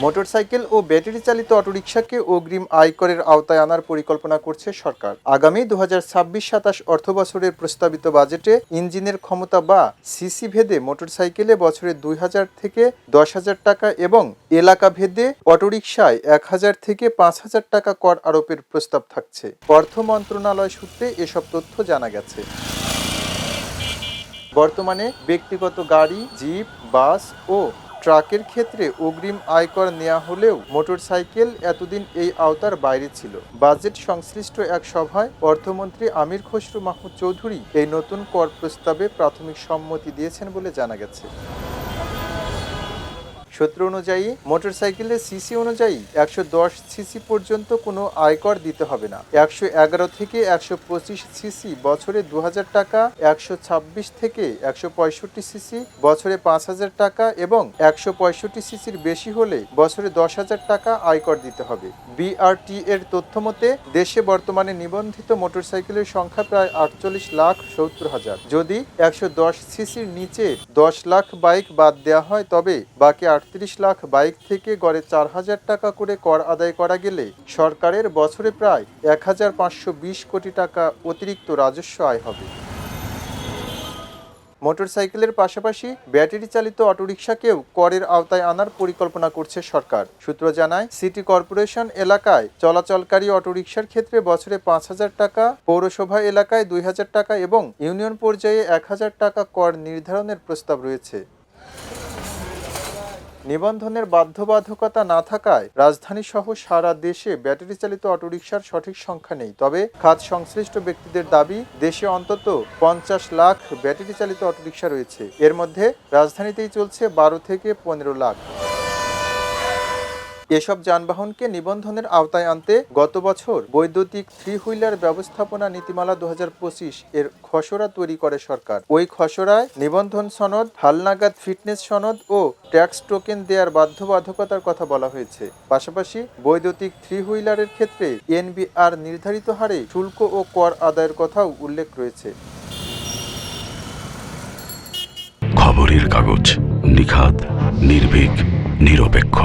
Motorcycle ও battery চালিত অটোরিকশাকে অগ্রিম আয়করের আওতায় আনার পরিকল্পনা করছে সরকার। আগামী 2026-27 অর্থবছরের প্রস্তাবিত বাজেটে ইঞ্জিনের ক্ষমতা বা সিসি ভেদে মোটরসাইকেলে বছরে 2,000 থেকে 10,000 টাকা এবং এলাকা ভেদে অটোরিকশায় 1,000 থেকে 5,000 টাকা কর আরোপের প্রস্তাব থাকছে। অর্থ মন্ত্রণালয় সূত্রে এসব তথ্য জানা গেছে। বর্তমানে ব্যক্তিগত গাড়ি, জিপ, বাস ও ট্রাকের ক্ষেত্রে অগ্রিম আয়কর নেওয়া হলেও মোটরসাইকেল এতদিন এই আওতার বাইরে ছিল। বাজেট সংশ্লিষ্ট এক সভায় অর্থমন্ত্রী আমির খসরু মাহমুদ চৌধুরী এই নতুন কর প্রস্তাবে প্রাথমিক সম্মতি দিয়েছেন বলে জানা গেছে। সূত্র অনুযায়ী মোটরসাইকেলের সিসি অনুযায়ী 110 সিসি পর্যন্ত কোনো আয়কর দিতে হবে না। 111 থেকে 125 সিসি বছরে 2,000 টাকা, 126 থেকে 165 সিসি বছরে 5,000 টাকা এবং 165 সিসির বেশি হলে বছরে 10,000 টাকা আয়কর দিতে হবে। বিআরটি এর তথ্য মতে দেশে বর্তমানে নিবন্ধিত মোটরসাইকেলের সংখ্যা প্রায় 48,70,000। যদি 110 সিসির নিচে 10 লাখ বাইক বাদ দেওয়া হয় তবে বাকি 38 লাখ বাইক থেকে গড়ে 4,000 টাকা করে কর আদায় করা গেলে সরকারের বছরে প্রায় 1,520 কোটি টাকা অতিরিক্ত রাজস্ব আয় হবে। মোটরসাইকেলের পাশাপাশি ব্যাটারি চালিত অটোরিকশাকেও করের আওতায় আনার পরিকল্পনা করছে সরকার। সূত্র জানায়, সিটি কর্পোরেশন এলাকায় চলাচলকারী অটোরিকশার ক্ষেত্রে বছরে 5,000 টাকা, পৌরসভা এলাকায় 2,000 টাকা এবং ইউনিয়ন পর্যায়ে 1,000 টাকা কর নির্ধারণের প্রস্তাব রয়েছে। নিবন্ধনের বাধ্যবাধকতা না থাকায় রাজধানী সহ সারা দেশে ব্যাটারি চালিত অটোরিকশার সঠিক সংখ্যা নেই। তবে খাত সংশ্লিষ্ট ব্যক্তিদের দাবি, দেশে অন্তত 50 লাখ ব্যাটারি চালিত অটোরিকশা রয়েছে। এর মধ্যে রাজধানীতেই চলছে 12 থেকে 15 লাখ। এসব যানবাহনকে নিবন্ধনের আওতায় আনতে গত বছর বৈদ্যুতিক 3 হুইলার ব্যবস্থাপনা নীতিমালা 2025 এর খসড়া তৈরি করে সরকার। ওই খসড়ায় নিবন্ধন সনদ, হালনাগাদ ফিটনেস সনদ ও ট্যাক্স টোকেন দেওয়ার বাধ্যবাধকতার কথা বলা হয়েছে। পাশাপাশি বৈদ্যুতিক 3 হুইলারের ক্ষেত্রে এনবিআর নির্ধারিত হারে শুল্ক ও কর আদায়ের কথাও উল্লেখ রয়েছে। খবরের কাগজ, নিখাত, নির্ভীক, নিরপেক্ষ।